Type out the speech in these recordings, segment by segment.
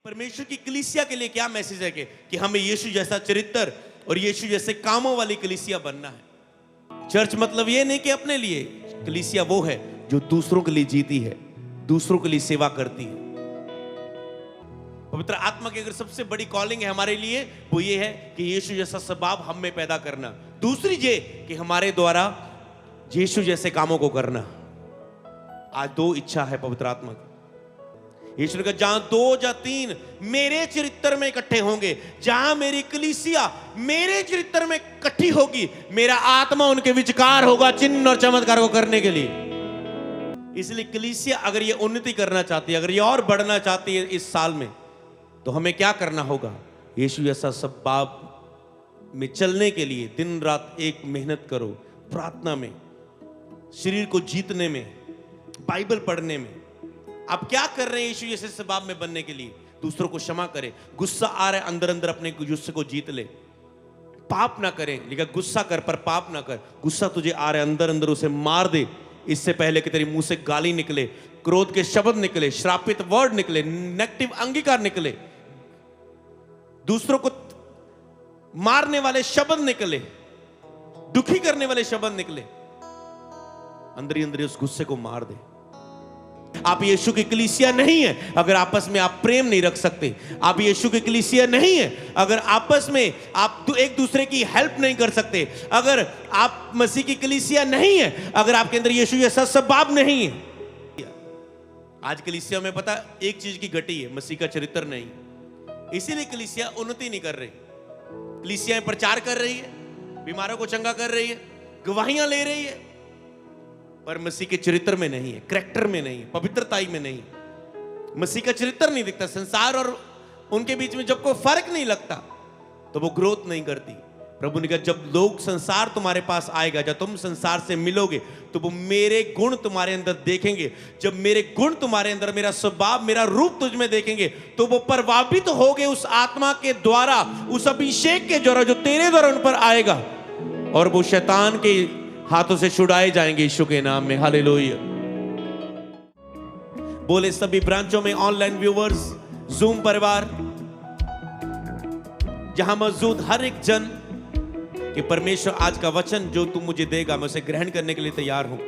परमेश्वर की कलीसिया के लिए क्या मैसेज है कि हमें यीशु जैसा चरित्र और यीशु जैसे कामों वाली कलीसिया बनना है। चर्च मतलब ये नहीं कि अपने लिए, कलीसिया वो है जो दूसरों के लिए जीती है, दूसरों के लिए सेवा करती है। पवित्र आत्मा की अगर सबसे बड़ी कॉलिंग है हमारे लिए, वो ये है कि यीशु जैसा स्वभाव हम में पैदा करना। दूसरी ये कि हमारे द्वारा यीशु जैसे कामों को करना। आज दो इच्छा है पवित्र आत्मा की। यीशु ने कहा जहां दो या तीन मेरे चरित्र में इकट्ठे होंगे, जहां मेरी कलीसिया मेरे चरित्र में इकट्ठी होगी, मेरा आत्मा उनके विचकार होगा चिन्ह और चमत्कार को करने के लिए। इसलिए कलीसिया अगर ये उन्नति करना चाहती है, अगर ये और बढ़ना चाहती है इस साल में, तो हमें क्या करना होगा? यीशु जैसा स्वभाव में चलने के लिए दिन रात एक मेहनत करो, प्रार्थना में, शरीर को जीतने में, बाइबल पढ़ने में। आप क्या कर रहे हैं यीशु जैसे स्वभाव में बनने के लिए? दूसरों को क्षमा करें। गुस्सा आ रहा है, अंदर अंदर अपने गुस्से को जीत ले। पाप ना करें, लेकिन गुस्सा कर पर पाप ना कर। गुस्सा तुझे आ रहा है, अंदर अंदर उसे मार दे, इससे पहले कि तेरे मुंह से गाली निकले, क्रोध के शब्द निकले, श्रापित वर्ड निकले, नेगेटिव अंगीकार निकले, दूसरों को मारने वाले शब्द निकले, दुखी करने वाले शब्द निकले, अंदर ही अंदर उस गुस्से को मार दे। आप यीशु की कलीसिया नहीं है अगर आपस में आप प्रेम नहीं रख सकते। आप यीशु की कलीसिया नहीं है अगर आपस में आप एक दूसरे की हेल्प नहीं कर सकते। अगर आप मसीह की कलीसिया नहीं है अगर आपके अंदर यीशु जैसा स्वभाव नहीं है। आज कलीसिया में पता एक चीज की घटी है, मसीह का चरित्र नहीं। इसीलिए कलीसिया उन्नति नहीं कर रही। कलीसिया प्रचार कर रही है, बीमारों को चंगा कर रही है, गवाहियां ले रही है, पर मसीह के चरित्र में नहीं है, करैक्टर में नहीं है, पवित्रताई में नहीं। मसीह का चरित्र नहीं दिखता। संसार और उनके बीच में जब कोई फर्क नहीं लगता तो वो ग्रोथ नहीं करती। प्रभु ने कहा जब लोग संसार तुम्हारे पास आएगा, जब तुम संसार से मिलोगे, तो वो मेरे गुण तुम्हारे अंदर देखेंगे। जब मेरे गुण तुम्हारे अंदर, मेरा स्वभाव, मेरा रूप तुझ में देखेंगे, तो वो प्रभावित होगे उस आत्मा के द्वारा, उस अभिषेक के द्वारा जो तेरे द्वारा उन पर आएगा, और वो शैतान के हाथों से छुड़ाए जाएंगे यीशु के नाम में। हालेलुया। बोले सभी ब्रांचों में ऑनलाइन व्यूअर्स, जूम परिवार, जहां मौजूद हर एक जन, कि परमेश्वर आज का वचन जो तू मुझे देगा, मैं उसे ग्रहण करने के लिए तैयार हूं,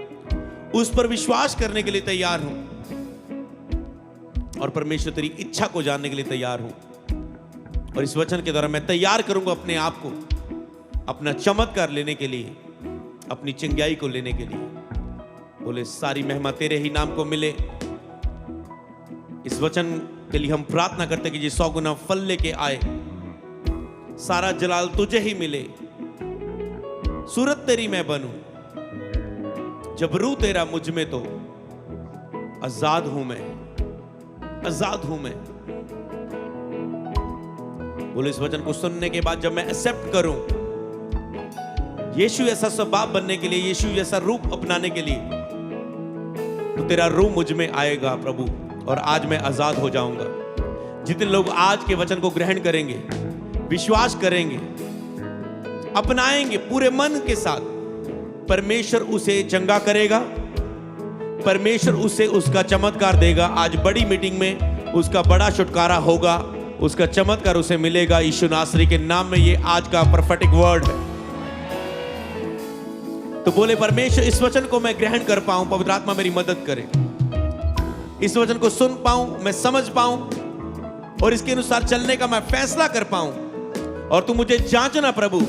उस पर विश्वास करने के लिए तैयार हूं, और परमेश्वर तेरी इच्छा को जानने के लिए तैयार हूं। और इस वचन के द्वारा मैं तैयार करूंगा अपने आप को अपना चमत्कार लेने के लिए, अपनी चंगाई को लेने के लिए। बोले सारी महिमा तेरे ही नाम को मिले। इस वचन के लिए हम प्रार्थना करते कि जी 100 गुना फल लेके आए, सारा जलाल तुझे ही मिले, सूरत तेरी मैं बनूं, जब रू तेरा मुझ में, तो आजाद हूं मैं, आजाद हूं मैं। बोले इस वचन को सुनने के बाद जब मैं एक्सेप्ट करूं यीशु ऐसा स्वभाव बनने के लिए, यीशु जैसा रूप अपनाने के लिए, तो तेरा रूप मुझ में आएगा प्रभु, और आज मैं आजाद हो जाऊंगा। जितने लोग आज के वचन को ग्रहण करेंगे, विश्वास करेंगे, अपनाएंगे पूरे मन के साथ, परमेश्वर उसे चंगा करेगा, परमेश्वर उसे उसका चमत्कार देगा। आज बड़ी मीटिंग में उसका बड़ा छुटकारा होगा, उसका चमत्कार उसे मिलेगा यीशु नासरी के नाम में। ये आज का प्रोफेटिक वर्ड है। तो बोले परमेश्वर इस वचन को मैं ग्रहण कर पाऊं, पवित्र आत्मा मेरी मदद करे, इस वचन को सुन पाऊं, मैं समझ पाऊं, और इसके अनुसार चलने का मैं फैसला कर पाऊं। और तू मुझे जांचना प्रभु।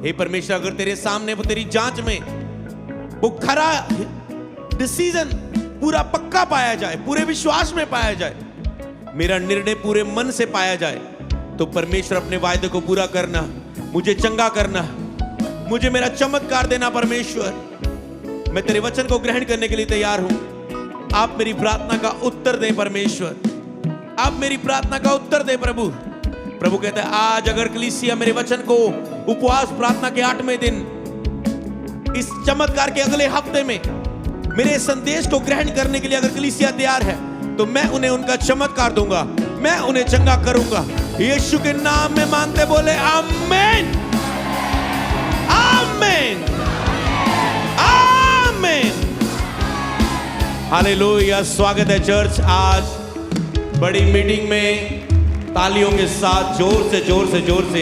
हे परमेश्वर, अगर तेरे सामने वो तेरी जांच में वो खरा डिसीजन पूरा पक्का पाया जाए, पूरे विश्वास में पाया जाए, मेरा निर्णय पूरे मन से पाया जाए, तो परमेश्वर अपने वायदे को पूरा करना, मुझे चंगा करना, मुझे मेरा चमत्कार देना। परमेश्वर मैं तेरे वचन को ग्रहण करने के लिए तैयार हूं। आप मेरी प्रार्थना का उत्तर दें परमेश्वर, आप मेरी प्रार्थना का उत्तर दें प्रभु। प्रभु कहता है आज अगर कलीसिया मेरे वचन को उपवास प्रार्थना के 8वें दिन, इस चमत्कार के अगले हफ्ते में मेरे संदेश को ग्रहण करने के लिए अगर कलीसिया तैयार है, तो मैं उन्हें उनका चमत्कार दूंगा, मैं उन्हें चंगा करूंगा। यीशु के नाम में मांगते बोले आमीन, आमीन, आमीन। हालेलुया। स्वागत है चर्च आज बड़ी मीटिंग में। तालियों के साथ जोर से जोर से जोर से।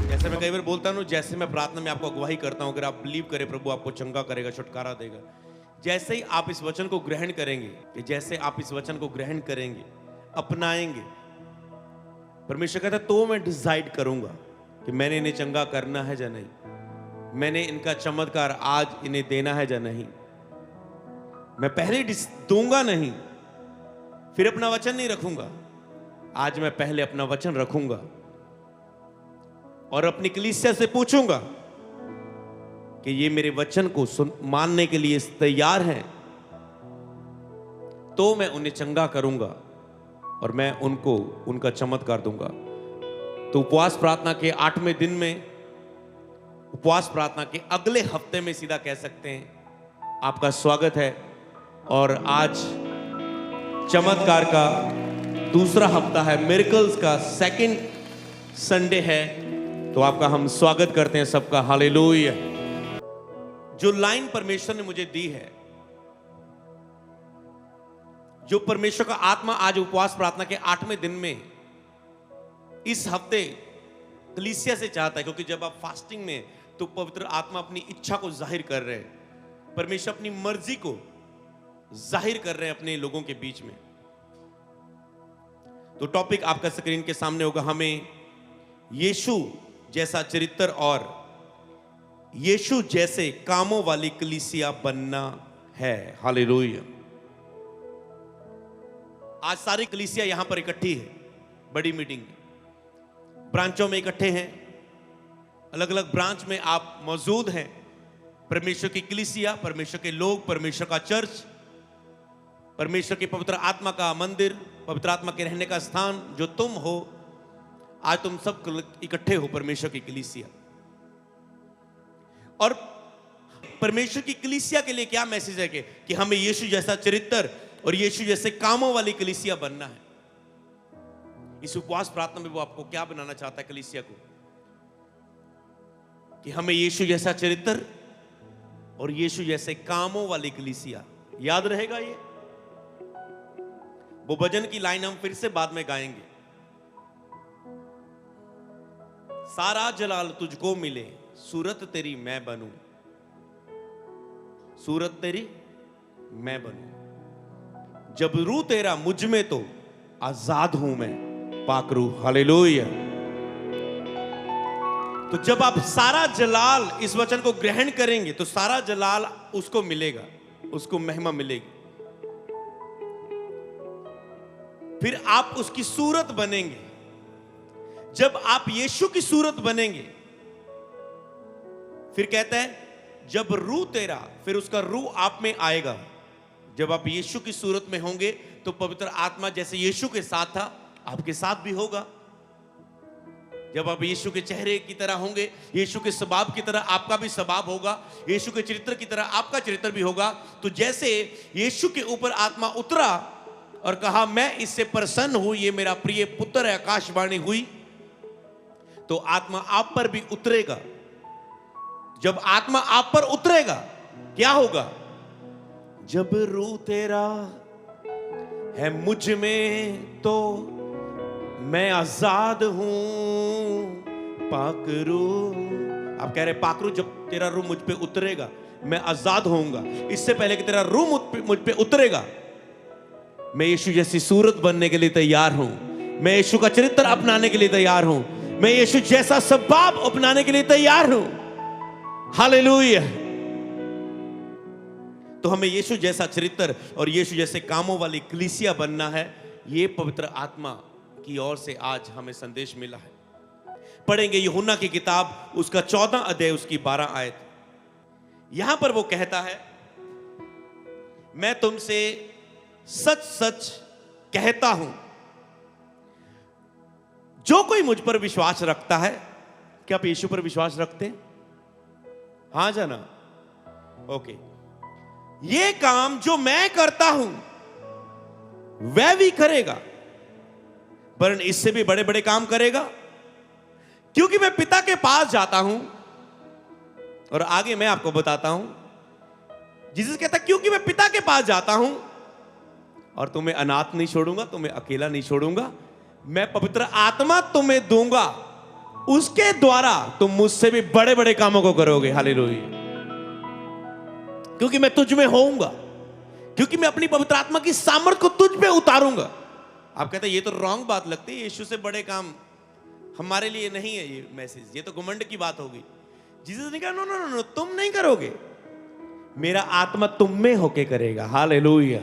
जैसे मैं कई बार बोलता हूँ, जैसे मैं प्रार्थना में आपको अगुवाही करता हूँ, अगर आप बिलीव करें प्रभु आपको चंगा करेगा, छुटकारा देगा। जैसे ही आप इस वचन को ग्रहण करेंगे, कि जैसे आप इस वचन को ग्रहण करेंगे, अपनाएंगे, परमेश्वर कहता है तो मैं डिसाइड करूंगा कि मैंने इन्हें चंगा करना है या नहीं, मैंने इनका चमत्कार आज इन्हें देना है या नहीं। मैं पहले दूंगा नहीं, फिर अपना वचन नहीं रखूंगा। आज मैं पहले अपना वचन रखूंगा और अपनी कलीसिया से पूछूंगा कि ये मेरे वचन को मानने के लिए तैयार हैं, तो मैं उन्हें चंगा करूंगा और मैं उनको उनका चमत्कार दूंगा। तो उपवास प्रार्थना के 8वें दिन में, उपवास प्रार्थना के अगले हफ्ते में सीधा कह सकते हैं आपका स्वागत है। और आज चमत्कार का दूसरा हफ्ता है, मिरेकल्स का सेकंड संडे है, तो आपका हम स्वागत करते हैं सबका। हालेलुया। जो लाइन परमेश्वर ने मुझे दी है, जो परमेश्वर का आत्मा आज उपवास प्रार्थना के 8वें दिन में इस हफ्ते कलीसिया से चाहता है, क्योंकि जब आप फास्टिंग में तो पवित्र आत्मा अपनी इच्छा को जाहिर कर रहे हैं, परमेश्वर अपनी मर्जी को जाहिर कर रहे हैं अपने लोगों के बीच में। तो टॉपिक आपका स्क्रीन के सामने होगा, हमें यीशु जैसा चरित्र और यीशु जैसे कामों वाली कलीसिया बनना है। हालेलुया। आज सारी कलीसिया यहां पर इकट्ठी है, बड़ी मीटिंग में, ब्रांचों में इकट्ठे हैं, अलग अलग ब्रांच में आप मौजूद हैं। परमेश्वर की कलीसिया, परमेश्वर के लोग, परमेश्वर का चर्च, परमेश्वर की पवित्र आत्मा का मंदिर, पवित्र आत्मा के रहने का स्थान जो तुम हो, आज तुम सब इकट्ठे हो परमेश्वर की कलीसिया। और परमेश्वर की कलीसिया के लिए क्या मैसेज है कि हमें यीशु जैसा चरित्र और यीशु जैसे कामों वाली कलीसिया बनना है। इस उपवास प्रार्थना में वो आपको क्या बनाना चाहता है कलीसिया को, कि हमें यीशु जैसा चरित्र और यीशु जैसे कामों वाली कलीसिया। याद रहेगा ये? वो भजन की लाइन हम फिर से बाद में गाएंगे। सारा जलाल तुझको मिले, सूरत तेरी मैं बनूं, सूरत तेरी मैं बनूं। जब रू तेरा मुझ में तो आजाद हूं मैं पाकरू। हालेलुया। तो जब आप सारा जलाल इस वचन को ग्रहण करेंगे तो सारा जलाल उसको मिलेगा, उसको महिमा मिलेगी। फिर आप उसकी सूरत बनेंगे। जब आप यीशु की सूरत बनेंगे, फिर कहता है जब रूह तेरा, फिर उसका रूह आप में आएगा। जब आप यीशु की सूरत में होंगे तो पवित्र आत्मा जैसे यीशु के साथ था आपके साथ भी होगा। जब आप यीशु के चेहरे की तरह होंगे, यीशु के स्वभाव की तरह आपका भी स्वभाव होगा, यीशु के चरित्र की तरह आपका चरित्र भी होगा। तो जैसे यीशु के ऊपर आत्मा उतरा और कहा मैं इससे प्रसन्न हूं, ये मेरा प्रिय पुत्र है, आकाशवाणी हुई, तो आत्मा आप पर भी उतरेगा। जब आत्मा आप पर उतरेगा क्या होगा? जब रूह तेरा है मुझ में तो मैं आजाद हूं पाकरू। आप कह रहे पाकरू, जब तेरा रूह मुझ पे उतरेगा मैं आजाद होऊंगा। इससे पहले कि तेरा रूह मुझ पे उतरेगा, मैं यीशु जैसी सूरत बनने के लिए तैयार हूं, मैं यीशु का चरित्र अपनाने के लिए तैयार हूं, मैं यीशु जैसा स्वभाव अपनाने के लिए तैयार हूं। हालेलुया। तो हमें यीशु जैसा चरित्र और यीशु जैसे कामों वाली कलीसिया बनना है। ये पवित्र आत्मा की ओर से आज हमें संदेश मिला है। पढ़ेंगे यूहन्ना की किताब, उसका 14 अध्याय, उसकी 12 आयत। यहां पर वो कहता है, मैं तुमसे सच सच कहता हूं, जो कोई मुझ पर विश्वास रखता है। क्या आप यीशु पर विश्वास रखते हैं? हां जाना? ओके। ये काम जो मैं करता हूं वह भी करेगा, वरन इससे भी बड़े बड़े काम करेगा, क्योंकि मैं पिता के पास जाता हूं। और आगे मैं आपको बताता हूं, जीसस कहता क्योंकि मैं पिता के पास जाता हूं और तुम्हें अनाथ नहीं छोड़ूंगा, तुम्हें अकेला नहीं छोड़ूंगा, मैं पवित्र आत्मा तुम्हें दूंगा, उसके द्वारा तुम मुझसे भी बड़े बड़े कामों को करोगे। हालेलुया। क्योंकि मैं तुझ में होऊंगा, क्योंकि मैं अपनी पवित्र आत्मा की सामर्थ को तुझ पे उतारूंगा। आप कहते हैं ये तो रॉन्ग बात लगती है, यीशु से बड़े काम हमारे लिए नहीं है ये मैसेज, ये तो घमंड की बात होगी। जीसस ने कहा नो नो नो, तुम नहीं करोगे, मेरा आत्मा तुम में होके करेगा। हालेलुया।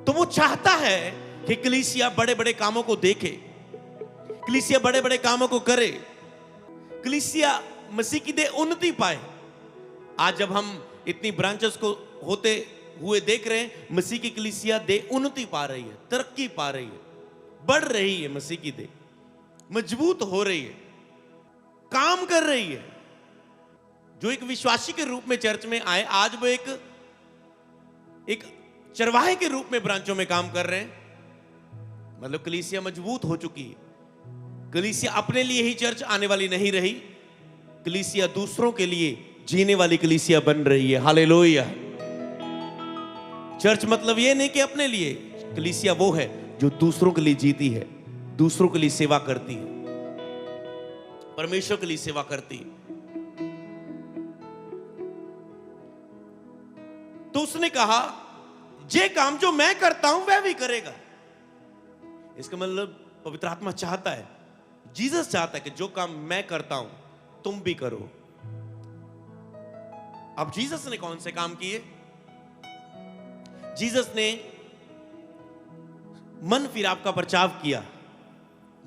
तो वो चाहता है कि कलीसिया बड़े बड़े कामों को देखे, कलीसिया बड़े बड़े कामों को करे, कलीसिया मसीह की दे उन्नति पाए। आज जब हम इतनी ब्रांचेस को होते हुए देख रहे हैं, मसीह की कलीसिया दे उन्नति पा रही है, तरक्की पा रही है, बढ़ रही है, मसीह की दे मजबूत हो रही है, काम कर रही है। जो एक विश्वासी के रूप में चर्च में आए, आज वो एक चरवाहे के रूप में ब्रांचों में काम कर रहे हैं। मतलब कलीसिया मजबूत हो चुकी है। कलीसिया अपने लिए ही चर्च आने वाली नहीं रही, कलीसिया दूसरों के लिए जीने वाली कलीसिया बन रही है। हालेलुया। चर्च मतलब ये नहीं कि अपने लिए, कलीसिया वो है जो दूसरों के लिए जीती है, दूसरों के लिए सेवा करती है, परमेश्वर के लिए सेवा करती है। तो उसने कहा जे काम जो मैं करता हूं वह भी करेगा। इसका मतलब पवित्र आत्मा चाहता है, जीसस चाहता है कि जो काम मैं करता हूं तुम भी करो। अब जीसस ने कौन से काम किए? जीसस ने मन फिराव का प्रचार किया।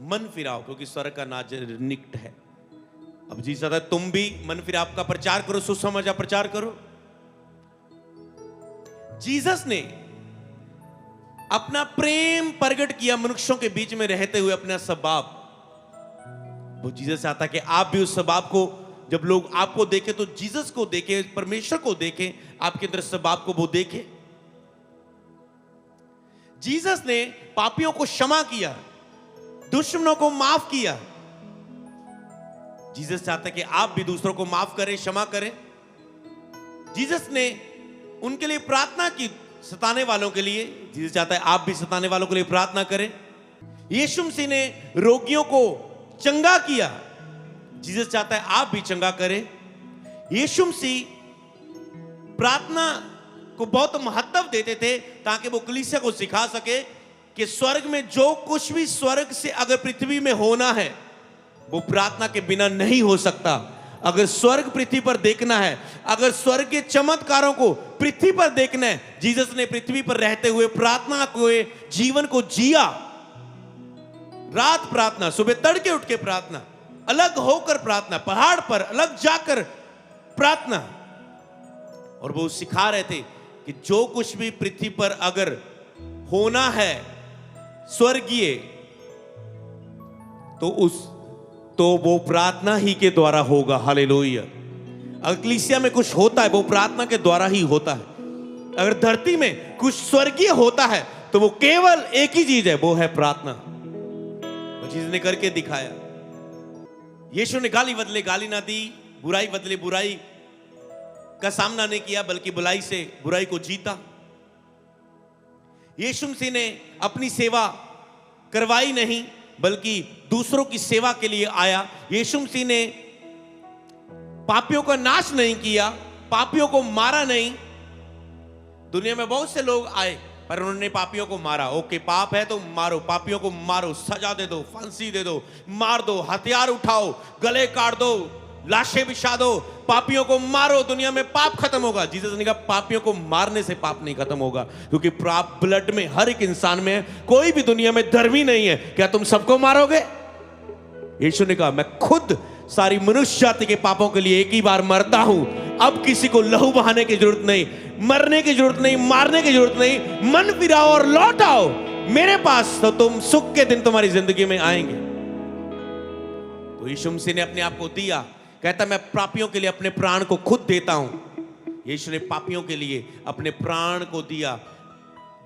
मन फिराव, क्योंकि स्वर्ग का नाज़र निकट है। अब जीसस कहता है तुम भी मन फिराव का प्रचार करो, सुसमाचार प्रचार करो। जीसस ने अपना प्रेम प्रकट किया मनुष्यों के बीच में रहते हुए, अपना स्वभाव। वो जीसस चाहता कि आप भी उस स्वभाव को, जब लोग आपको देखें तो जीसस को देखें, परमेश्वर को देखें, आपके अंदर स्वभाव को वो देखें। जीसस ने पापियों को क्षमा किया, दुश्मनों को माफ किया। जीसस चाहता है कि आप भी दूसरों को माफ करें, क्षमा करें। जीसस ने उनके लिए प्रार्थना की, सताने वालों के लिए। जीसस चाहता है आप भी सताने वालों के लिए प्रार्थना करें। यीशु मसीह ने रोगियों को चंगा किया। जीसस चाहता है आप भी चंगा करें। यीशु मसीह प्रार्थना को बहुत महत्व देते थे ताकि वो कलीसिया को सिखा सके कि स्वर्ग में जो कुछ भी स्वर्ग से अगर पृथ्वी में होना है वो प्रार्थना के बिना नहीं हो सकता। अगर स्वर्ग पृथ्वी पर देखना है, अगर स्वर्ग के चमत्कारों को पृथ्वी पर देखना है, जीसस ने पृथ्वी पर रहते हुए प्रार्थना को, जीवन को जिया। रात प्रार्थना, सुबह तड़के उठ के प्रार्थना, अलग होकर प्रार्थना, पहाड़ पर अलग जाकर प्रार्थना। और वो सिखा रहे थे कि जो कुछ भी पृथ्वी पर अगर होना है स्वर्गीय, तो वो प्रार्थना ही के द्वारा होगा। हालेलुया। अगर कलीसिया में कुछ होता है वो प्रार्थना के द्वारा ही होता है। अगर धरती में कुछ स्वर्गीय होता है तो वो केवल एक ही चीज है, वो है प्रार्थना। वो चीज ने करके दिखाया। यीशु ने गाली बदले गाली ना दी, बुराई बदले बुराई का सामना नहीं किया, बल्कि बुराई से बुराई को जीता। यीशु मसीह ने अपनी सेवा करवाई नहीं, बल्कि दूसरों की सेवा के लिए आया। यीशु मसीह ने पापियों का नाश नहीं किया, पापियों को मारा नहीं। दुनिया में बहुत से लोग आए पर उन्होंने पापियों को मारा। ओके, पाप है तो मारो, पापियों को मारो, सजा दे दो, फांसी दे दो, मार दो, हथियार उठाओ, गले काट दो, लाशें बिछा दो, पापियों को मारो, दुनिया में पाप खत्म होगा। जीसस ने कहा पापियों को मारने से पाप नहीं खत्म होगा, क्योंकि पाप ब्लड में हर एक इंसान में है। कोई भी दुनिया में धर्मी नहीं है। क्या तुम सबको मारोगे? यीशु ने कहा मैं खुद सारी मनुष्य जाति के पापों के लिए एक ही बार मरता हूं। अब किसी को लहू बहाने की जरूरत नहीं, मरने की जरूरत नहीं, मारने की जरूरत नहीं। मन फिराओ और लौट आओ मेरे पास, तो तुम सुख के दिन तुम्हारी जिंदगी में आएंगे। तो यीशु मसीह ने अपने आप को दिया। कहता मैं पापियों के लिए अपने प्राण को खुद देता हूं। यीशु ने पापियों के लिए अपने प्राण को दिया।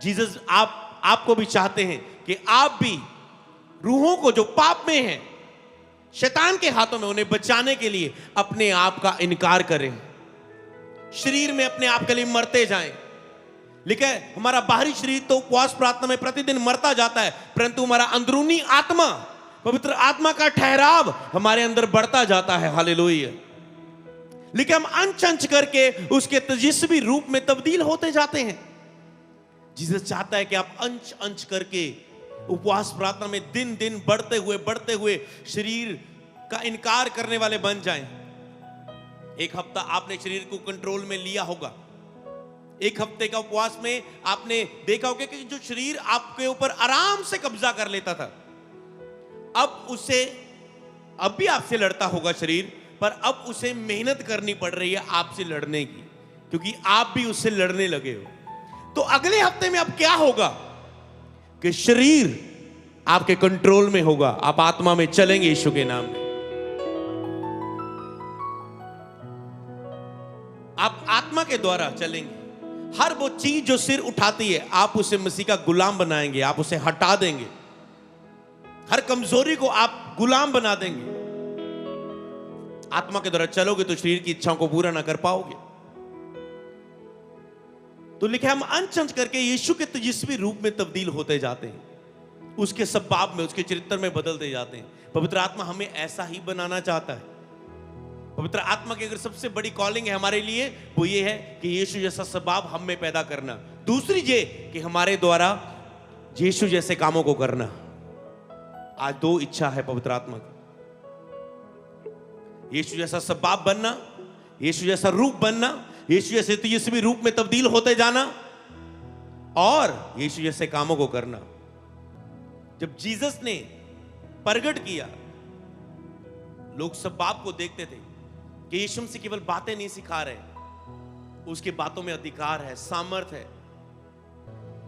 जीसस आपको भी चाहते हैं कि आप भी रूहों को जो पाप में हैं, शैतान के हाथों में, उन्हें बचाने के लिए अपने आप का इनकार करें, शरीर में अपने आप के लिए मरते जाएं, लिखा है हमारा बाहरी शरीर तो उपवास प्रार्थना में प्रतिदिन मरता जाता है, परंतु हमारा अंदरूनी आत्मा, पवित्र आत्मा का ठहराव हमारे अंदर बढ़ता जाता है। हालेलुया। लेकिन हम अंश अंश करके उसके तेजस्वी रूप में तब्दील होते जाते हैं। जीसस चाहता है कि आप अंश अंश करके उपवास प्रार्थना में दिन दिन बढ़ते हुए शरीर का इनकार करने वाले बन जाएं। एक हफ्ता आपने शरीर को कंट्रोल में लिया होगा, एक हफ्ते का उपवास में आपने देखा होगा कि जो शरीर आपके ऊपर आराम से कब्जा कर लेता था, अब भी आपसे लड़ता होगा शरीर, पर अब उसे मेहनत करनी पड़ रही है आपसे लड़ने की, क्योंकि आप भी उससे लड़ने लगे हो। तो अगले हफ्ते में अब क्या होगा कि शरीर आपके कंट्रोल में होगा, आप आत्मा में चलेंगे यीशु के नाम में। आप आत्मा के द्वारा चलेंगे। हर वो चीज जो सिर उठाती है आप उसे मसीह का गुलाम बनाएंगे, आप उसे हटा देंगे। हर कमजोरी को आप गुलाम बना देंगे। आत्मा के द्वारा चलोगे तो शरीर की इच्छाओं को पूरा ना कर पाओगे। तो लिखे हम अंश अंश करके यीशु के तेजस्वी रूप में तब्दील होते जाते हैं, उसके स्वभाव में, उसके चरित्र में बदलते जाते हैं। पवित्र आत्मा हमें ऐसा ही बनाना चाहता है। पवित्र आत्मा की अगर सबसे बड़ी कॉलिंग है हमारे लिए, वो ये है कि यीशु जैसा स्वभाव हम में पैदा करना। दूसरी ये कि हमारे द्वारा यीशु जैसे कामों को करना। आज दो इच्छा है पवित्र आत्मा की, यीशु जैसा स्वभाव बनना, यीशु जैसा रूप बनना, यीशु जैसे तेजस्वी रूप में तब्दील होते जाना, और यीशु जैसे कामों को करना। जब जीसस ने प्रगट किया, लोग स्वभाव को देखते थे कि यीशु मसीह केवल बातें नहीं सिखा रहे, उसके बातों में अधिकार है, सामर्थ है।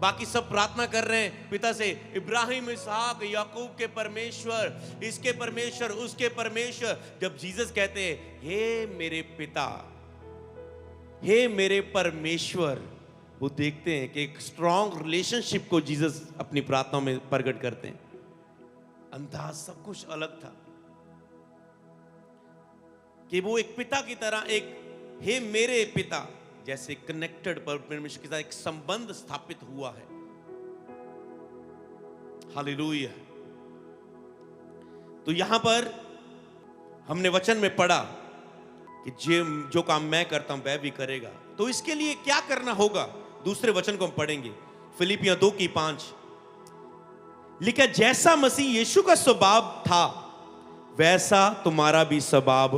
बाकी सब प्रार्थना कर रहे हैं पिता से, इब्राहिम, इसहाक, याकूब के परमेश्वर, इसके परमेश्वर, उसके परमेश्वर। जब जीसस कहते हैं हे मेरे पिता, हे मेरे परमेश्वर, वो देखते हैं कि एक स्ट्रॉन्ग रिलेशनशिप को जीसस अपनी प्रार्थनाओं में प्रकट करते हैं। अंदाज सब कुछ अलग था कि वो एक पिता की तरह, एक हे मेरे पिता जैसे कनेक्टेड परमेश्वर के साथ एक संबंध स्थापित हुआ है। हालेलुया। तो यहां पर हमने वचन में पढ़ा कि जो काम मैं करता हूं वह भी करेगा। तो इसके लिए क्या करना होगा, दूसरे वचन को हम पढ़ेंगे, फिलिपियों 2:5 लिखा, जैसा मसीह यीशु का स्वभाव था वैसा तुम्हारा भी स्वभाव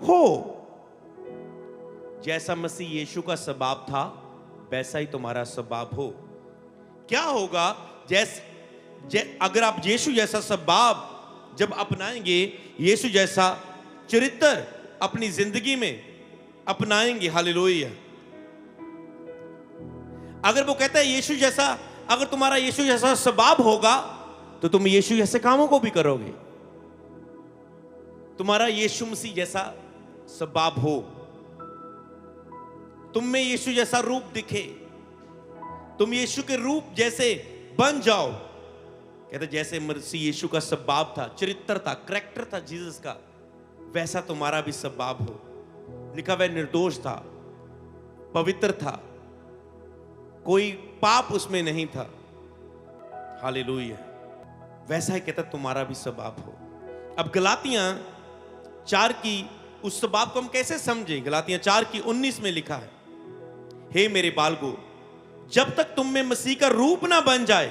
हो। जैसा मसीह यीशु का स्वभाव था वैसा ही तुम्हारा स्वभाव हो। क्या होगा अगर आप यीशु जैसा स्वभाव जब अपनाएंगे, यीशु जैसा चरित्र अपनी जिंदगी में अपनाएंगे। हालेलुया। अगर वो कहता है यीशु जैसा, अगर तुम्हारा यीशु जैसा स्वभाव होगा तो तुम यीशु जैसे कामों को भी करोगे। तुम्हारा यीशु मसीह जैसा स्वभाव हो, तुम में यीशु जैसा रूप दिखे, तुम यीशु के रूप जैसे बन जाओ। कहते जैसे मसीह यीशु का स्वभाव था, चरित्र था, करैक्टर था जीसस का, वैसा तुम्हारा भी स्वभाव हो। लिखा वह निर्दोष था, पवित्र था, कोई पाप उसमें नहीं था। हालेलुया। वैसा ही कहता तुम्हारा भी स्वभाव हो। अब गलातियां 4 की उस स्वभाव को हम कैसे समझें? गलातियां 4:19 में लिखा है, हे मेरे बालकों, जब तक तुम में मसीह का रूप ना बन जाए,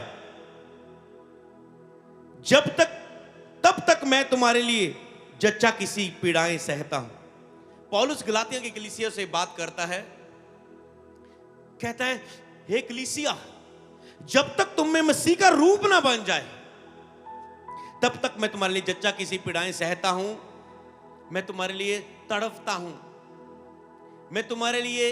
तब तक मैं तुम्हारे लिए जच्चा किसी पीड़ाएं सहता हूं। पौलुस गलातिया की कलीसिया से बात करता है, कहता है हे कलीसिया, जब तक तुम में मसीह का रूप ना बन जाए तब तक मैं तुम्हारे लिए जच्चा किसी पीड़ाएं सहता हूं, मैं तुम्हारे लिए तड़पता हूं, मैं तुम्हारे लिए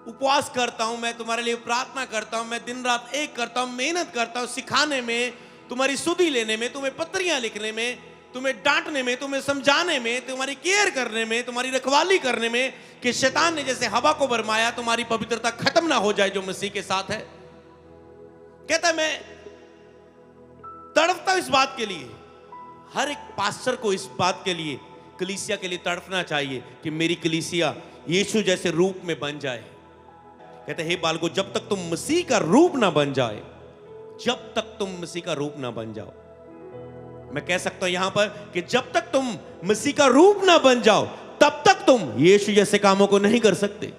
उपवास करता हूं, मैं तुम्हारे लिए प्रार्थना करता हूं, मैं दिन रात एक करता हूं, मेहनत करता हूं, सिखाने में, तुम्हारी सुधि लेने में, तुम्हें पत्रियां लिखने में, तुम्हें डांटने में, तुम्हें समझाने में, तुम्हारी केयर करने में, तुम्हारी रखवाली करने में, कि शैतान ने जैसे हवा को भरमाया तुम्हारी पवित्रता खत्म ना हो जाए जो मसीह के साथ है। कहता है मैं तड़पता हूं इस बात के लिए। हर एक पास्टर को इस बात के लिए, कलीसिया के लिए तड़पना चाहिए कि मेरी कलीसिया यीशु जैसे रूप में बन जाए। कहते हे बालको, जब तक तुम मसीह का रूप ना बन जाए, जब तक तुम मसीह का रूप ना बन जाओ, मैं कह सकता हूं यहां पर कि जब तक तुम मसीह का रूप ना बन जाओ, तब तक तुम यीशु जैसे कामों को नहीं कर सकते।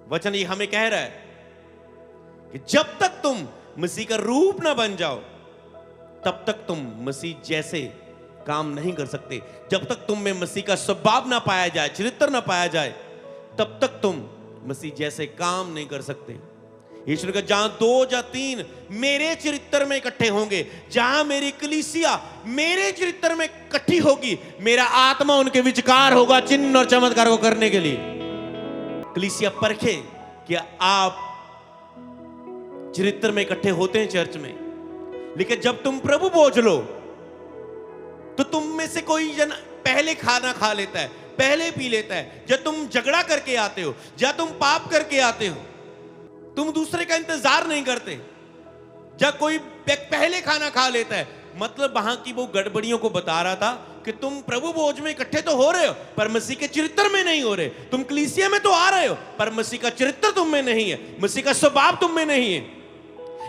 वचन ये हमें कह रहा है कि जब तक तुम मसीह का रूप ना बन जाओ, तब तक तुम मसीह जैसे काम नहीं कर सकते। जब तक तुम में मसीह का स्वभाव ना पाया जाए, चरित्र ना पाया जाए, तब तक तुम मसीह जैसे काम नहीं कर सकते। यीशु ने कहा, जहां 2 या 3 मेरे चरित्र में इकट्ठे होंगे, जहां मेरी कलीसिया मेरे चरित्र में इकट्ठी होगी, मेरा आत्मा उनके विचकार होगा चिन्ह और चमत्कार को करने के लिए। कलीसिया परखे कि आप चरित्र में इकट्ठे होते हैं चर्च में, लेकिन जब तुम प्रभु भोज लो तो तुम में से कोई जन पहले खाना खा लेता है, पहले पी लेता है। जब तुम झगड़ा करके आते हो, जब तुम पाप करके आते हो, तुम दूसरे का इंतजार नहीं करते। जब कोई पहले खाना खा लेता है, मतलब वहां की वो गड़बड़ियों को बता रहा था कि तुम प्रभु भोज में इकट्ठे तो हो रहे हो, पर मसीह के चरित्र में नहीं हो रहे। तुम कलीसिया में तो आ रहे हो, पर मसीह का चरित्र तुम में नहीं है, मसीह का स्वभाव तुम में नहीं है।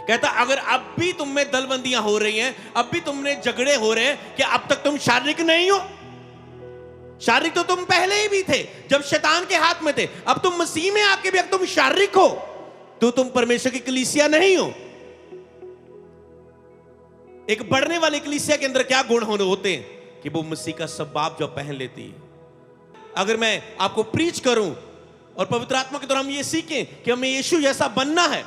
कहता, अगर अब भी तुम में दलबंदियां हो रही हैं, अब भी तुमने झगड़े हो रहे हैं, कि अब तक तुम शारीरिक नहीं हो? शारीरिक तो तुम पहले ही भी थे जब शैतान के हाथ में थे। अब तुम मसीह में आके भी अब तुम शारीरिक हो, तो तुम परमेश्वर की कलीसिया नहीं हो। एक बढ़ने वाली कलीसिया के अंदर क्या गुण होते हैं कि वो मसीह का स्वभाव जो पहन लेती है। अगर मैं आपको प्रीच करूं और पवित्र आत्मा के द्वारा हम ये सीखें कि हमें यीशु जैसा बनना है,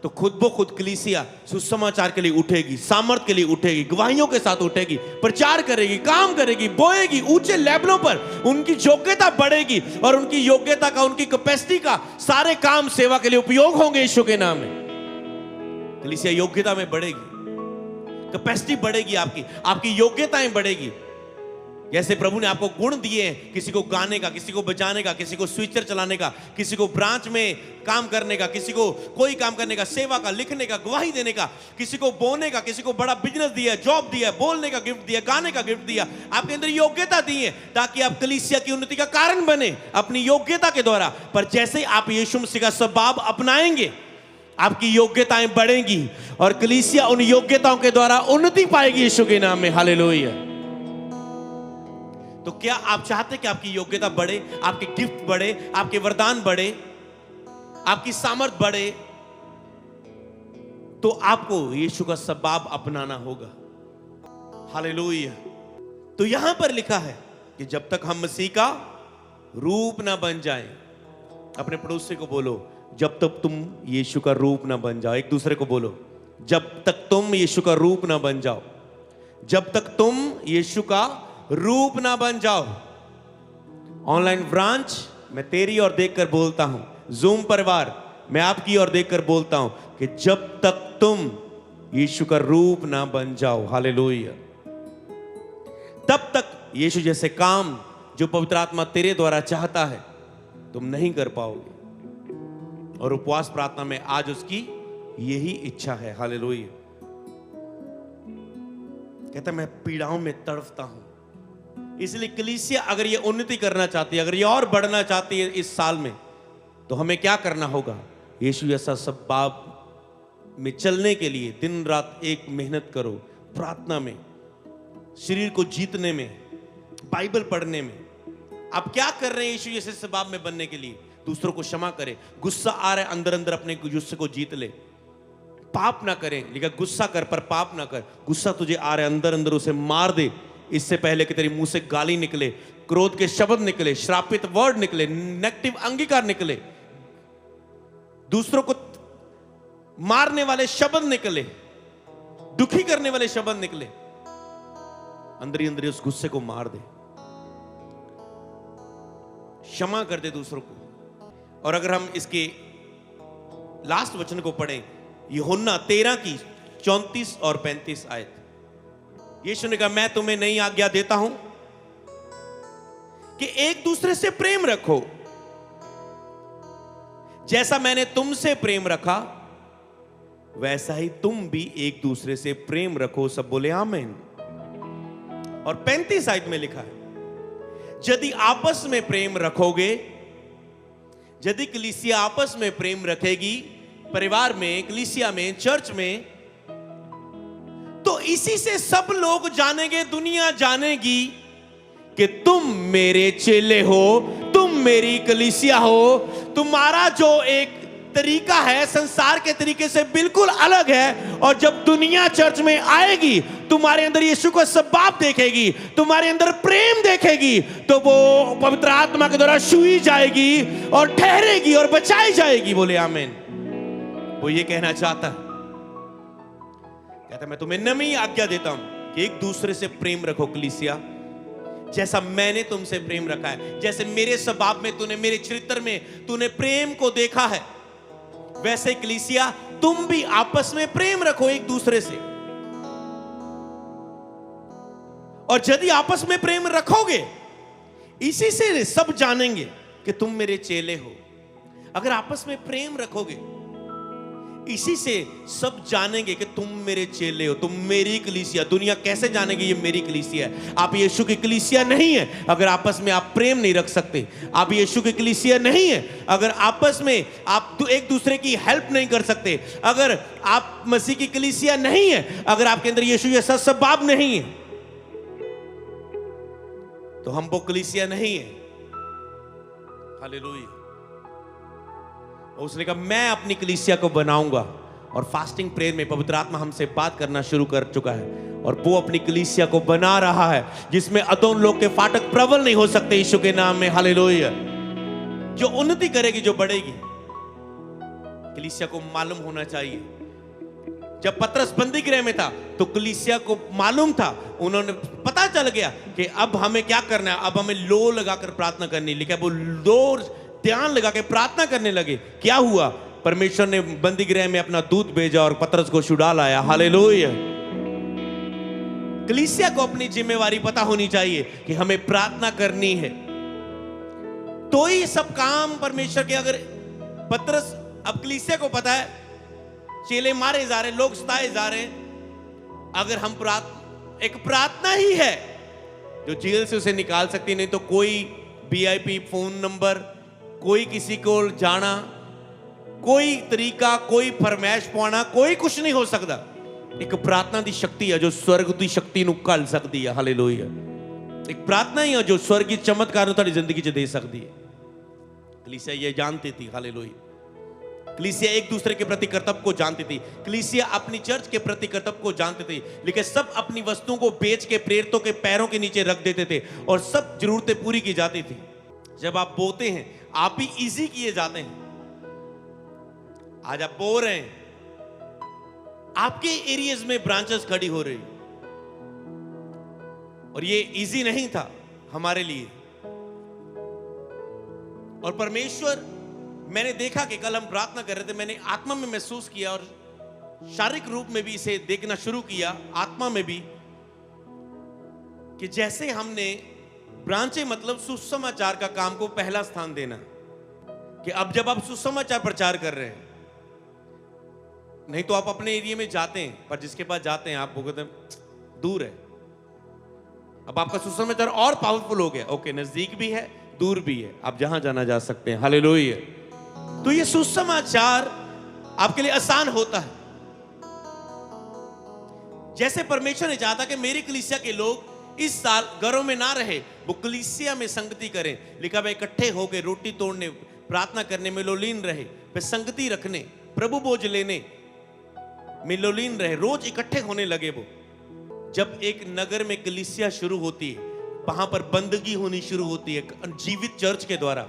तो खुद ब खुद कलीसिया सुसमाचार के लिए उठेगी, सामर्थ के लिए उठेगी, गवाहियों के साथ उठेगी, प्रचार करेगी, काम करेगी, बोएगी, ऊंचे लेवलों पर उनकी योग्यता बढ़ेगी और उनकी योग्यता का, उनकी कैपेसिटी का सारे काम सेवा के लिए उपयोग होंगे यीशु के नाम में। कलीसिया योग्यता में बढ़ेगी, कैपेसिटी बढ़ेगी, आपकी योग्यताएं बढ़ेगी। जैसे प्रभु ने आपको गुण दिए हैं, किसी को गाने का, किसी को बजाने का, किसी को स्विचर चलाने का, किसी को ब्रांच में काम करने का, किसी को कोई काम करने का, सेवा का, लिखने का, गवाही देने का, किसी को बोने का, किसी को बड़ा बिजनेस दिया, जॉब दिया, बोलने का गिफ्ट दिया, गाने का गिफ्ट दिया। आपके अंदर योग्यता दी है ताकि आप कलीसिया की उन्नति का कारण बने अपनी योग्यता के द्वारा। पर जैसे ही आप यीशु मसीह का स्वभाव अपनाएंगे, आपकी योग्यताएं बढ़ेंगी और कलीसिया उन योग्यताओं के द्वारा उन्नति पाएगी यीशु के नाम में। हालेलुया। तो क्या आप चाहते कि आपकी योग्यता बढ़े, आपके गिफ्ट बढ़े, आपके वरदान बढ़े, आपकी सामर्थ बढ़े? तो आपको यीशु का स्वभाव अपनाना होगा। हालेलुया। तो यहां पर लिखा है कि जब तक हम मसीह का रूप ना बन जाएं, अपने पड़ोसी को बोलो, जब तक तुम यीशु का रूप ना बन जाओ। एक दूसरे को बोलो, जब तक तुम यीशु का रूप ना बन जाओ, जब तक तुम यीशु का रूप ना बन जाओ। ऑनलाइन ब्रांच मैं तेरी ओर देखकर बोलता हूं, जूम परिवार मैं आपकी ओर देखकर बोलता हूं कि जब तक तुम यीशु का रूप ना बन जाओ, हालेलुया, तब तक यीशु जैसे काम जो पवित्र आत्मा तेरे द्वारा चाहता है तुम नहीं कर पाओगे। और उपवास प्रार्थना में आज उसकी यही इच्छा है। हालेलुया। कहता मैं पीड़ाओं में तड़फता हूं। इसलिए कलीसिया अगर ये उन्नति करना चाहती है, अगर ये और बढ़ना चाहती है इस साल में, तो हमें क्या करना होगा? यीशु जैसा स्वभाव में चलने के लिए दिन रात एक मेहनत करो, प्रार्थना में, शरीर को जीतने में, बाइबल पढ़ने में। आप क्या कर रहे हैं यीशु जैसे स्वभाव में बनने के लिए? दूसरों को क्षमा करें। गुस्सा आ रहा है, अंदर अंदर अपने गुस्से को जीत ले। पाप ना करें, लेकिन गुस्सा कर पर पाप ना कर। गुस्सा तुझे आ रहा है, अंदर अंदर उसे मार दे, इससे पहले कि तेरे मुंह से गाली निकले, क्रोध के शब्द निकले, श्रापित वर्ड निकले, नेगेटिव अंगीकार निकले, दूसरों को मारने वाले शब्द निकले, दुखी करने वाले शब्द निकले। अंदर ही अंदर उस गुस्से को मार दे, क्षमा कर दे दूसरों को। और अगर हम इसके लास्ट वचन को पढ़ें, यूहन्ना 13 की 34 और 35 आयत, यीशु ने कहा मैं तुम्हें नई आज्ञा देता हूं कि एक दूसरे से प्रेम रखो, जैसा मैंने तुमसे प्रेम रखा वैसा ही तुम भी एक दूसरे से प्रेम रखो। सब बोले आमीन। और 35 आयत में लिखा है, यदि आपस में प्रेम रखोगे यदि कलीसिया आपस में प्रेम रखेगी, परिवार में, कलीसिया में, चर्च में, तो इसी से सब लोग जानेंगे, दुनिया जानेगी कि तुम मेरे चेले हो, तुम मेरी कलीसिया हो। तुम्हारा जो एक तरीका है संसार के तरीके से बिल्कुल अलग है। और जब दुनिया चर्च में आएगी, तुम्हारे अंदर यीशु का स्वभाव देखेगी, तुम्हारे अंदर प्रेम देखेगी, तो वो पवित्र आत्मा के द्वारा छुई जाएगी और ठहरेगी और बचाई जाएगी। बोले आमीन। वो ये कहना चाहता है, कहता मैं तुम्हें नई आज्ञा देता हूं कि एक दूसरे से प्रेम रखो कलीसिया, जैसा मैंने तुमसे प्रेम रखा है। जैसे मेरे स्वभाव में तूने, मेरे चरित्र में तूने प्रेम को देखा है, वैसे कलीसिया तुम भी आपस में प्रेम रखो एक दूसरे से। और यदि आपस में प्रेम रखोगे, इसी से सब जानेंगे कि तुम मेरे चेले हो। अगर आपस में प्रेम रखोगे, इसी से सब जानेंगे कि तुम मेरे चेले हो, तुम मेरी कलीसिया। दुनिया कैसे जानेगी ये मेरी कलीसिया है? आप यीशु की कलीसिया नहीं है अगर आपस में आप प्रेम नहीं रख सकते। आप यीशु की कलीसिया नहीं है अगर आपस में आप एक दूसरे की हेल्प नहीं कर सकते। अगर आप मसीह की कलीसिया नहीं है अगर आपके अंदर यीशु जैसा स्वभाव नहीं है, तो हम वो कलीसिया नहीं है। हालेलुया। उसने कहा मैं अपनी कलीसिया को बनाऊंगा। और फास्टिंग प्रेयर में पवित्र आत्मा हमसे बात करना शुरू कर चुका है और वो अपनी कलीसिया को बना रहा है, जिसमें अदोन लोग के फाटक प्रबल नहीं हो सकते यीशु के नाम में। हालेलुया। जो उन्नति करेगी, जो बढ़ेगी, कलीसिया को मालूम होना चाहिए। जब पतरस बंदी गृह में था तो कलीसिया को मालूम था, उन्होंने पता चल गया कि अब हमें क्या करना है। अब हमें लो लगाकर प्रार्थना करनी। लिखा वो लो ध्यान लगा के प्रार्थना करने लगे। क्या हुआ? परमेश्वर ने बंदी गृह में अपना दूत भेजा और पतरस को छुड़ा लाया। हालेलुया। कलीसिया को अपनी जिम्मेवारी पता होनी चाहिए कि हमें प्रार्थना करनी है, तो ही सब काम परमेश्वर के। अगर पतरस, अब कलीसिया को पता है चेले मारे जा रहे, लोग सताए जा रहे, अगर हम एक प्रार्थना ही है जो जेल से उसे निकाल सकती, नहीं तो कोई VIP फोन नंबर, कोई किसी को जाना, कोई तरीका, कोई फरमाइश पाना, कोई कुछ नहीं हो सकता। एक प्रार्थना दी शक्ति है जो स्वर्ग दी शक्ति नु घल सकती है। हालेलुया। एक प्रार्थना ही है जो स्वर्ग की चमत्कार तुम्हारी जिंदगी च दे सकती है। कलीसिया ये जानती थी। हालेलुया। कलीसिया एक दूसरे के प्रति कर्तव्य को जानती थी। कलीसिया अपनी चर्च के प्रति कर्तव्य को जानती थी, लेकिन सब अपनी वस्तुओं को बेच के प्रेरितों के पैरों के नीचे रख देते थे और सब जरूरतें पूरी की जाती थी। जब आप बोते हैं, आप भी इजी किए जाते हैं। आज आप बो रहे हैं, आपके एरियाज में ब्रांचेस खड़ी हो रही, और ये इजी नहीं था हमारे लिए। और परमेश्वर, मैंने देखा कि कल हम प्रार्थना कर रहे थे, मैंने आत्मा में महसूस किया और शारीरिक रूप में भी इसे देखना शुरू किया, आत्मा में भी, कि जैसे हमने ब्रांचें, मतलब सुसमाचार का काम को पहला स्थान देना, कि अब जब आप सुसमाचार प्रचार कर रहे हैं, नहीं तो आप अपने एरिया में जाते हैं, पर जिसके पास जाते हैं आप वो कहते हैं दूर है। अब आपका सुसमाचार और पावरफुल हो गया। ओके, नजदीक भी है, दूर भी है, आप जहां जाना जा सकते हैं। हालेलुया। तो ये सुसमाचार आपके लिए आसान होता है। जैसे परमेश्वर ने चाहा था कि मेरी कलीसिया के लोग इस साल घरों में ना रहे, वो कलीसिया में संगति करें। लिखा भाई इकट्ठे होकर रोटी तोड़ने, प्रार्थना करने में लोलीन रहे, फिर संगति रखने, प्रभु भोज लेने में लोलीन रहे, रोज इकट्ठे होने लगे। वो जब एक नगर में कलीसिया शुरू होती है, वहां पर बंदगी होनी शुरू होती है जीवित चर्च के द्वारा,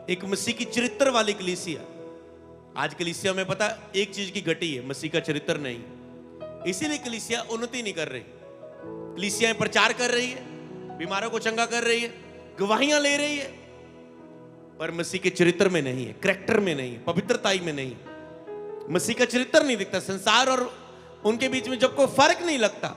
एक मसीह की चरित्र वाली कलीसिया। आज कलीसिया में पता एक चीज की घटी है, मसीह का चरित्र नहीं। इसीलिए कलीसिया उन्नति नहीं कर रही। कलीसियाएं प्रचार कर रही है, बीमारों को चंगा कर रही है, गवाहियां ले रही है, पर मसीह के चरित्र में नहीं है, करैक्टर में नहीं है, पवित्रता में नहीं। मसीह का चरित्र नहीं दिखता। संसार और उनके बीच में जब कोई फर्क नहीं लगता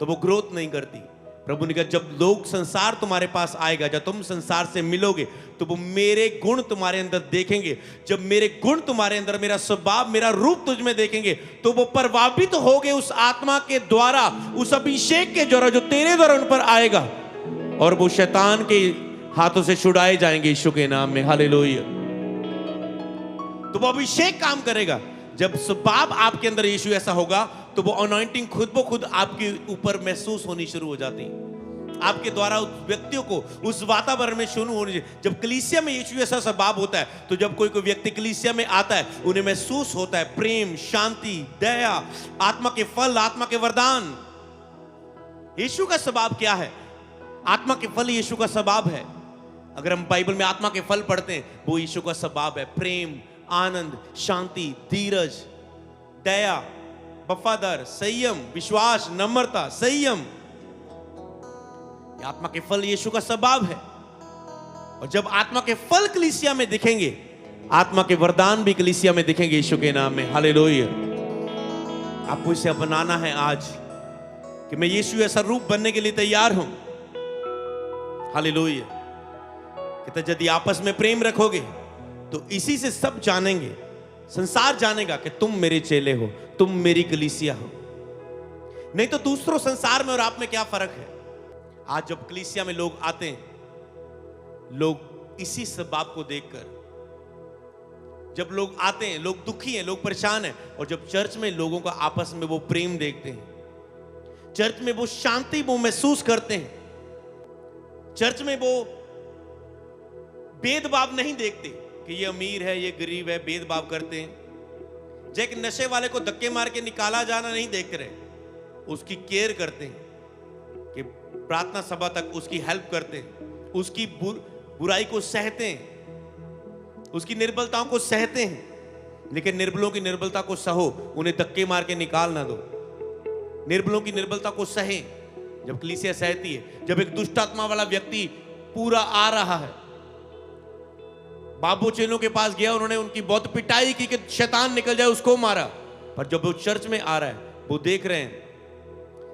तो वो ग्रोथ नहीं करती। प्रभु ने कहा जब लोग, संसार तुम्हारे पास आएगा, जब तुम संसार से मिलोगे तो वो मेरे गुण तुम्हारे अंदर देखेंगे। जब मेरे गुण तुम्हारे अंदर, मेरा स्वभाव, मेरा रूप तुझ में देखेंगे, तो वो प्रभावित होगे उस आत्मा के द्वारा, उस अभिषेक के द्वारा जो तेरे द्वारा उन पर आएगा, और वो शैतान के हाथों से छुड़ाए जाएंगे यीशु के नाम में। हालेलुया। तो वो अभिषेक काम करेगा। जब स्वभाव आपके अंदर यीशु ऐसा होगा तो वो अनॉइंटिंग खुद ब खुद आपके ऊपर महसूस होनी शुरू हो जाती है। आपके द्वारा उस व्यक्तियों को उस वातावरण में शुरू होनी चाहिए। जब कलीसिया में यीशु ऐसा स्वभाव होता है तो जब कोई व्यक्ति कलीसिया में आता है उन्हें महसूस होता है प्रेम, शांति, दया, आत्मा के फल, आत्मा के वरदान। यीशु का स्वभाव क्या है? आत्मा के फल यीशु का स्वभाव है। अगर हम बाइबल में आत्मा के फल पढ़ते हैं वो यीशु का स्वभाव है। प्रेम, आनंद, शांति, धीरज, दया, वफादार, संयम, विश्वास, नम्रता, संयम। आत्मा के फल यीशु का स्वभाव है। और जब आत्मा के फल कलीसिया में दिखेंगे, आत्मा के वरदान भी कलीसिया में दिखेंगे यीशु के नाम में। हालेलुया। आपको इसे अपनाना है आज कि मैं यीशु ऐसा रूप बनने के लिए तैयार हूं। हालेलुया। कहते यदि आपस में प्रेम रखोगे तो इसी से सब जानेंगे, संसार जानेगा कि तुम मेरे चेले हो, तुम मेरी कलीसिया हो। नहीं तो दूसरों संसार में और आप में क्या फर्क है? आज जब कलीसिया में लोग आते हैं, लोग इसी स्वभाव को देखकर, जब लोग आते हैं लोग दुखी हैं, लोग परेशान हैं। और जब चर्च में लोगों का आपस में वो प्रेम देखते हैं, चर्च में वो शांति वो महसूस करते हैं, चर्च में वो भेदभाव नहीं देखते कि ये अमीर है ये गरीब है, भेदभाव करते हैं। जैसे एक नशे वाले को धक्के मार के निकाला जाना नहीं देख रहे, उसकी केयर करते हैं कि प्रार्थना सभा तक उसकी हेल्प करते हैं, उसकी बुराई को सहते हैं, उसकी निर्बलताओं को सहते हैं। लेकिन निर्बलों की निर्बलता को सहो, उन्हें धक्के मार के निकाल ना दो। निर्बलों की निर्बलता को सहे। जब कलीसिया सहती है, जब एक दुष्ट आत्मा वाला व्यक्ति पूरा आ रहा है, बाबू चेलों के पास गया, उन्होंने उनकी बहुत पिटाई की कि शैतान निकल जाए, उसको मारा। पर जब वो चर्च में आ रहा है, वो देख रहे हैं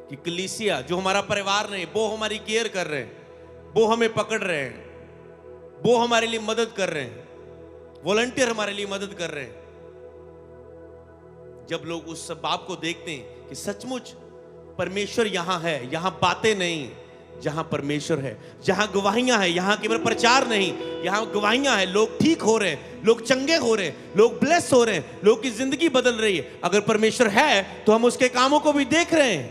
कि कलीसिया जो हमारा परिवार नहीं, वो हमारी केयर कर रहे हैं, वो हमें पकड़ रहे हैं, वो हमारे लिए मदद कर रहे हैं, वॉलंटियर हमारे लिए मदद कर रहे हैं। जब लोग उस स्वभाव को देखते हैं कि सचमुच परमेश्वर यहां है, यहां बातें नहीं, जहां परमेश्वर है, जहां गवाहियां हैं, यहां केवल प्रचार नहीं, यहां गवाहियां हैं, लोग ठीक हो रहे हैं, लोग चंगे हो रहे हैं, लोग ब्लेस हो रहे हैं, लोग की जिंदगी बदल रही है। अगर परमेश्वर है तो हम उसके कामों को भी देख रहे हैं,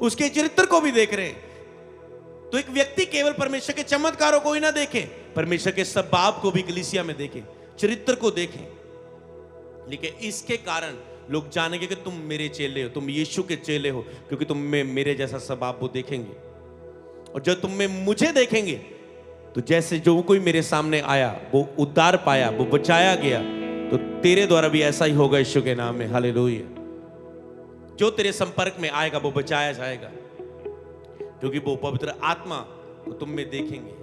उसके चरित्र को भी देख रहे हैं। तो एक व्यक्ति केवल परमेश्वर के चमत्कारों को ही ना देखे, परमेश्वर के स्वभाव को भी कलीसिया में देखे, चरित्र को देखें। लेकिन इसके कारण लोग जानेंगे कि तुम मेरे चेले हो, तुम यीशु के चेले हो, क्योंकि तुम में मेरे जैसा स्वभाव वो देखेंगे। और जब तुम में मुझे देखेंगे तो जैसे जो कोई मेरे सामने आया वो उद्धार पाया, वो बचाया गया, तो तेरे द्वारा भी ऐसा ही होगा यीशु के नाम में। हालेलुया। जो तेरे संपर्क में आएगा वो बचाया जाएगा, क्योंकि वो पवित्र आत्मा को तुम में देखेंगे।